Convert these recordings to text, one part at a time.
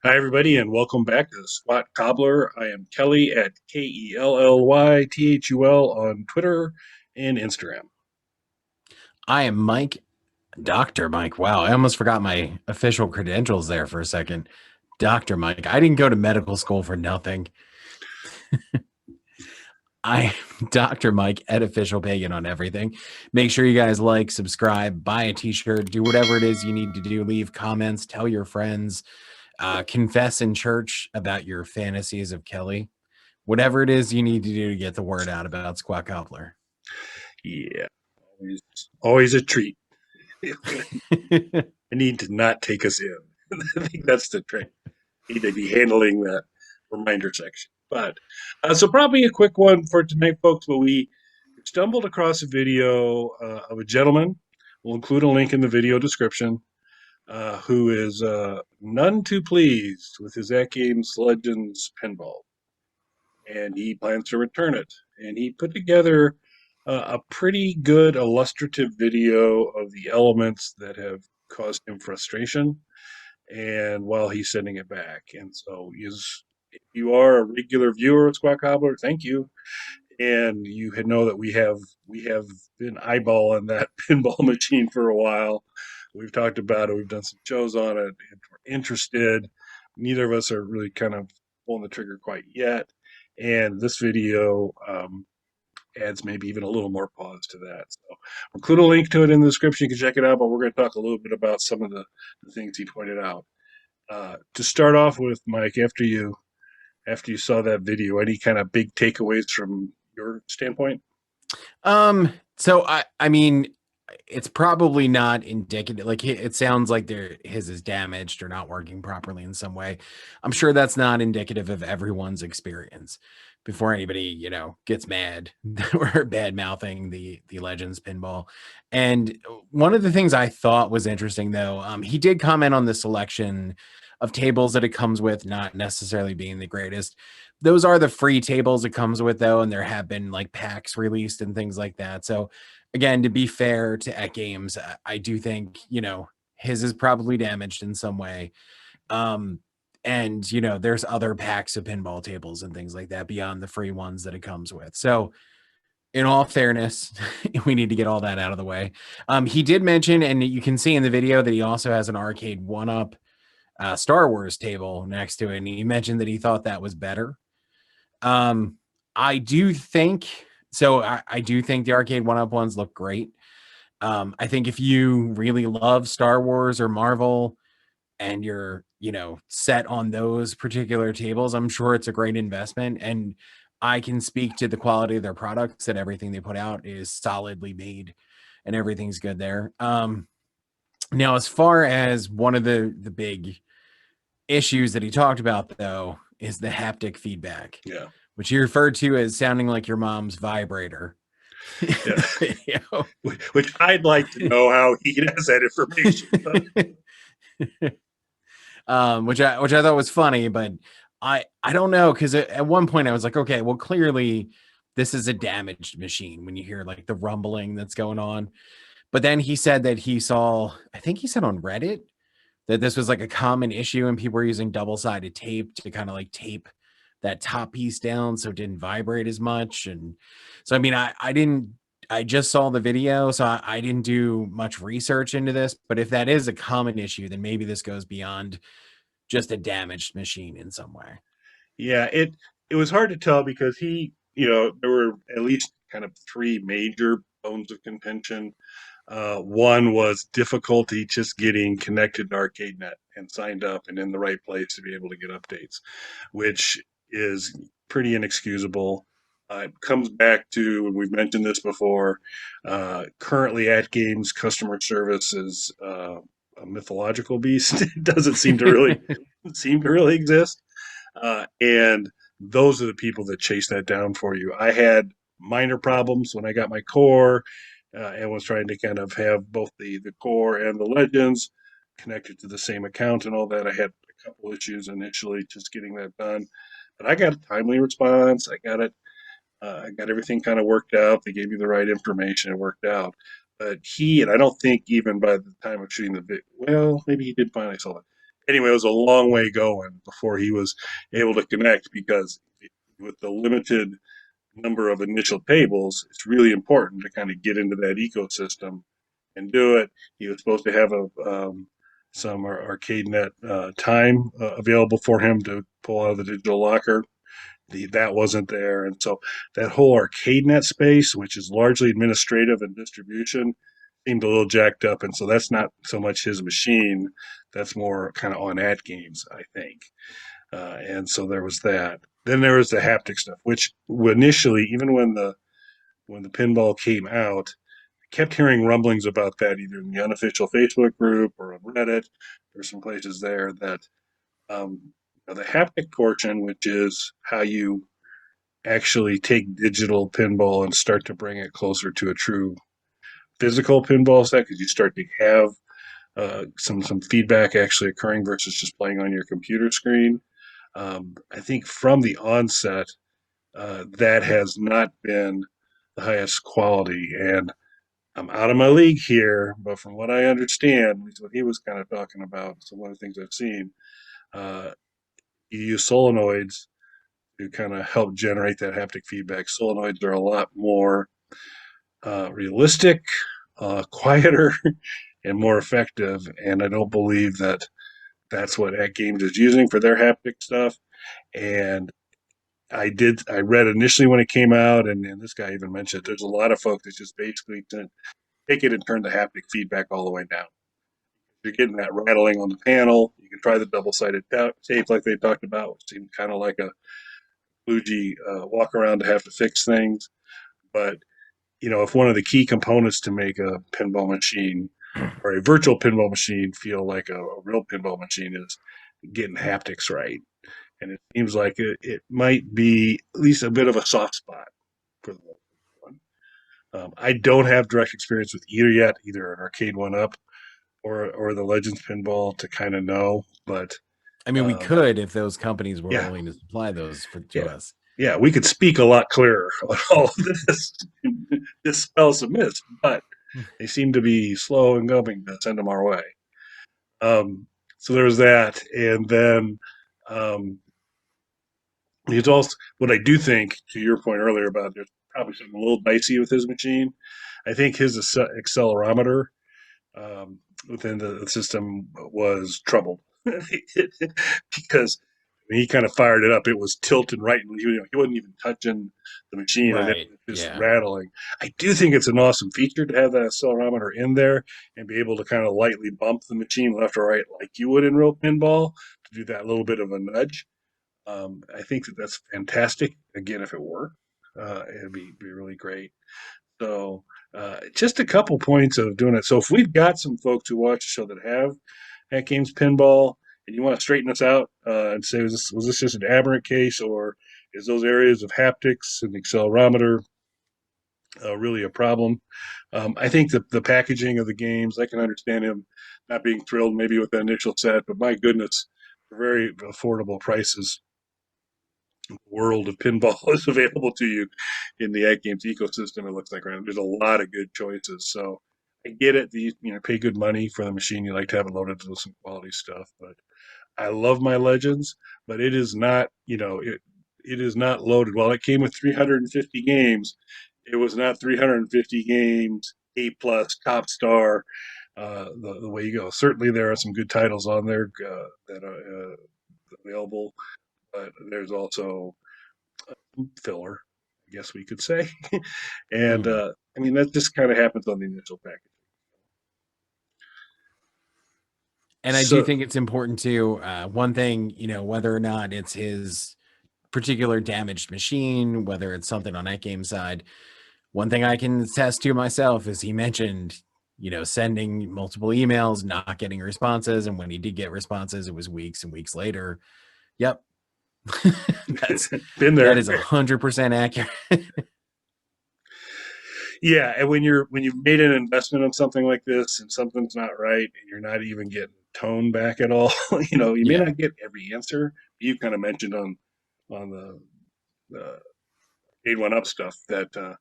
Hi, everybody, and welcome back to the Squat Cobbler. I am Kelly at KELLYTHUL on Twitter and Instagram. I am Mike, Dr. Mike. Wow, I almost forgot my official credentials there for a second. Dr. Mike. I didn't go to medical school for nothing. I am Dr. Mike at Official Pagan on everything. Make sure you guys like, subscribe, buy a t-shirt, do whatever it is you need to do. Leave comments, tell your friends, confess in church about your fantasies of Kelly. Whatever it is you need to do to get the word out about Squat Cobbler. Yeah, always, always a treat. I need to not take us in. I think that's the trick. Need to be handling that reminder section. But so probably a quick one for tonight, folks. But we stumbled across a video of a gentleman. We'll include a link in the video description. Who is none too pleased with his AtGames Legends Pinball, and he plans to return it. And he put together a pretty good illustrative video of the elements that have caused him frustration, and while he's sending it back. And so, if you are a regular viewer of Squawk Cobbler, thank you. And you had know that we have been eyeballing that pinball machine for a while. We've talked about it. We've done some shows on it. And we're interested. Neither of us are really kind of pulling the trigger quite yet. And this video adds maybe even a little more pause to that. So we'll include a link to it in the description. You can check it out. But we're going to talk a little bit about some of the things he pointed out. To start off with, Mike, after you saw that video, any kind of big takeaways from your standpoint? So I mean, it's probably not indicative. Like it sounds like his is damaged or not working properly in some way. I'm sure that's not indicative of everyone's experience. Before anybody, gets mad that we're bad mouthing the Legends pinball. And one of the things I thought was interesting, though, he did comment on the selection of tables that it comes with, not necessarily being the greatest. Those are the free tables it comes with, though, and there have been like packs released and things like that. So again, to be fair to AtGames, I do think his is probably damaged in some way. Um, and there's other packs of pinball tables and things like that beyond the free ones that it comes with. So in all fairness, we need to get all that out of the way. He did mention, and you can see in the video, that he also has an arcade one-up Star Wars table next to it, and he mentioned that he thought that was better. Um, I do think so. I do think the arcade one-up ones look great. I think if you really love Star Wars or Marvel and you're, set on those particular tables, I'm sure it's a great investment. And I can speak to the quality of their products, that everything they put out is solidly made and everything's good there. Now, as far as one of the big issues that he talked about, though, is the haptic feedback, Yeah, which he referred to as sounding like your mom's vibrator. yeah. You know? Which I'd like to know how he has that information. But which I thought was funny, but I don't know, because at one point I was like, okay, well, clearly this is a damaged machine when you hear like the rumbling that's going on. But then he said that he saw, I think he said on Reddit, that this was like a common issue and people were using double-sided tape to kind of like tape that top piece down so it didn't vibrate as much. And so, I mean, I just saw the video, so I didn't do much research into this. But if that is a common issue, then maybe this goes beyond just a damaged machine in some way. yeah, it was hard to tell because there were at least kind of three major bones of contention. One was difficulty just getting connected to ArcadeNet and signed up and in the right place to be able to get updates, which is pretty inexcusable. It comes back to, and we've mentioned this before, currently AtGames customer service is a mythological beast. It doesn't seem to really exist. And those are the people that chase that down for you. I had minor problems when I got my core and was trying to kind of have both the core and the legends connected to the same account and all that. I had a couple issues initially just getting that done, but I got a timely response. I got it. I got everything kind of worked out. They gave me the right information. It worked out. But and I don't think even by the time of shooting the video, well, maybe he did finally solve it. anyway, it was a long way going before he was able to connect because with the limited number of initial tables, it's really important to kind of get into that ecosystem and do it. He was supposed to have some arcade net time available for him to pull out of the digital locker. That wasn't there, and so that whole arcade net space, which is largely administrative and distribution, seemed a little jacked up. And so that's not so much his machine; that's more kind of on AtGames, I think. And so there was that. Then there was the haptic stuff, which initially, even when the pinball came out, I kept hearing rumblings about that either in the unofficial Facebook group or on Reddit. There's some places there that the haptic portion, which is how you actually take digital pinball and start to bring it closer to a true physical pinball set, because you start to have some feedback actually occurring versus just playing on your computer screen. I think from the onset, that has not been the highest quality. And I'm out of my league here, but from what I understand, at least what he was kind of talking about, so one of the things I've seen, uh, you use solenoids to kind of help generate that haptic feedback. Solenoids are a lot more realistic, quieter, and more effective. And I don't believe that that's what AtGames is using for their haptic stuff. And I read initially when it came out, and this guy even mentioned there's a lot of folks that just basically take it and turn the haptic feedback all the way down. You're getting that rattling on the panel. You can try the double-sided tape like they talked about, which seemed kind of like a kludgy walk around to have to fix things. But if one of the key components to make a pinball machine or a virtual pinball machine feel like a real pinball machine is getting haptics right. And it seems like it might be at least a bit of a soft spot for the one. I don't have direct experience with either yet, either an arcade one up or the Legends pinball to kind of know. But I mean, we um, could if those companies were yeah, willing to supply those to yeah, us. yeah, we could speak a lot clearer on all of this. Dispel some myths, but they seem to be slow and going to send them our way. Um, so there was that, and then um, he's also what I do think to your point earlier about there's probably something a little dicey with his machine. I think his accelerometer within the system was troubled because when he kind of fired it up, it was tilting right, and he wasn't even touching the machine, and it Right. was just Yeah. rattling. I do think it's an awesome feature to have that accelerometer in there and be able to kind of lightly bump the machine left or right like you would in real pinball to do that little bit of a nudge. I think that that's fantastic. Again, if it worked, it'd be really great. So just a couple points of doing it. So if we've got some folks who watch the show that have AtGames Pinball, and you want to straighten us out and say, was this just an aberrant case, or is those areas of haptics and accelerometer really a problem? I think the packaging of the games, I can understand him not being thrilled maybe with the initial set, but my goodness, for very affordable prices, world of pinball is available to you in the AtGames ecosystem. It looks like right? There's a lot of good choices. So I get it. Pay good money for the machine. You like to have it loaded with some quality stuff. But I love my Legends, but it is not. It is not loaded. While it came with 350 games, it was not 350 games. A plus top star. The way you go. Certainly, there are some good titles on there that are available, but there's also filler, I guess we could say. And Mhm. I mean, that just kind of happens on the initial package. And I do So, think it's important to one thing, whether or not it's his particular damaged machine, whether it's something on that game side. One thing I can attest to myself is he mentioned, sending multiple emails, not getting responses, and when he did get responses, it was weeks and weeks later. Yep, that's been that there. is 100% accurate. Yeah, and when you've made an investment on something like this and something's not right and you're not even getting tone back at all, you may Yeah. not get every answer. You kind of mentioned on the 8-1 up stuff that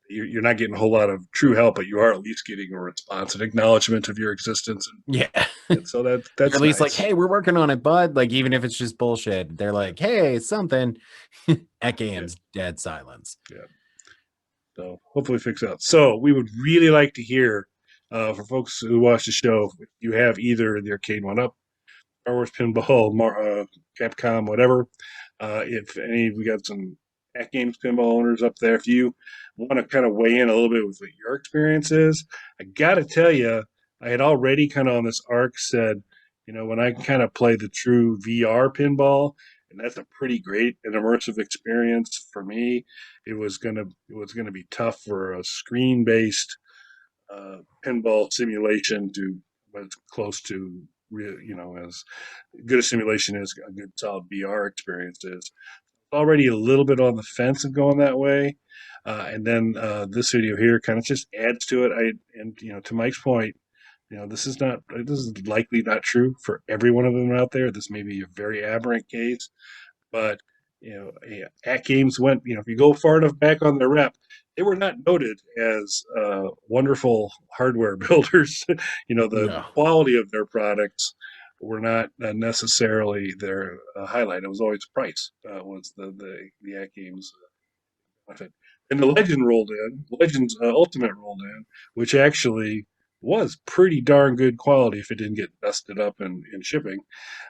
you're not getting a whole lot of true help, but you are at least getting a response and acknowledgement of your existence, Yeah. and so They're that's at least like, nice. hey, we're working on it, bud. Like, even if it's just bullshit, they're Yeah, like, hey, it's something. At yeah, games, dead silence. yeah. So hopefully fix out. So we would really like to hear for folks who watch the show, if you have either the arcade one up, Star Wars Pinball, Capcom, whatever. If any, we got some AtGames Pinball owners up there. If you want to kind of weigh in a little bit with what your experience is, I got to tell you, I had already kind of on this arc said, when I kind of play the true VR pinball, and that's a pretty great and immersive experience for me. It was gonna be tough for a screen based pinball simulation to as close to real, as good a simulation is a good solid VR experience is. Already a little bit on the fence of going that way, and then this video here kind of just adds to it. To Mike's point, this is likely not true for every one of them out there. This may be a very aberrant case, but At Games went. If you go far enough back on their rep, they were not noted as wonderful hardware builders. The No. quality of their products were not necessarily their highlight. It was always price was the At Games benefit. And the Legend rolled in, Legends Ultimate rolled in, which actually was pretty darn good quality if it didn't get dusted up in shipping.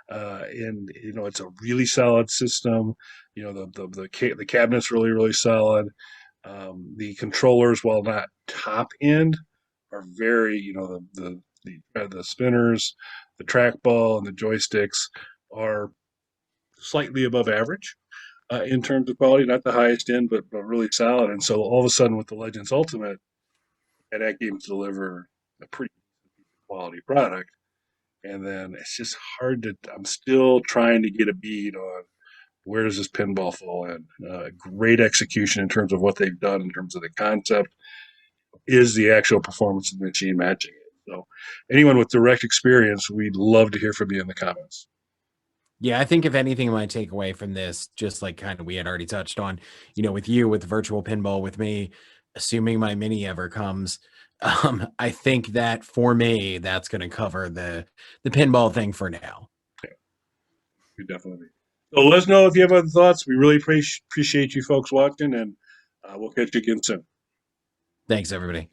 And it's a really solid system. The cabinet's really solid. The controllers, while not top end, are very the spinners, the trackball, and the joysticks are slightly above average in terms of quality. Not the highest end, but really solid. And so all of a sudden, with the Legends Ultimate, that games deliver a pretty quality product. And then it's just hard to. I'm still trying to get a bead on where does this pinball fall in. Great execution in terms of what they've done in terms of the concept. Is the actual performance of the machine matching it? So, anyone with direct experience, we'd love to hear from you in the comments. Yeah, I think if anything, my takeaway from this, just like kind of we had already touched on, with you, with virtual pinball, with me, assuming my mini ever comes, I think that for me, that's going to cover the pinball thing for now. We definitely. So let us know if you have other thoughts. We really appreciate you folks watching, and we'll catch you again soon. Thanks, everybody.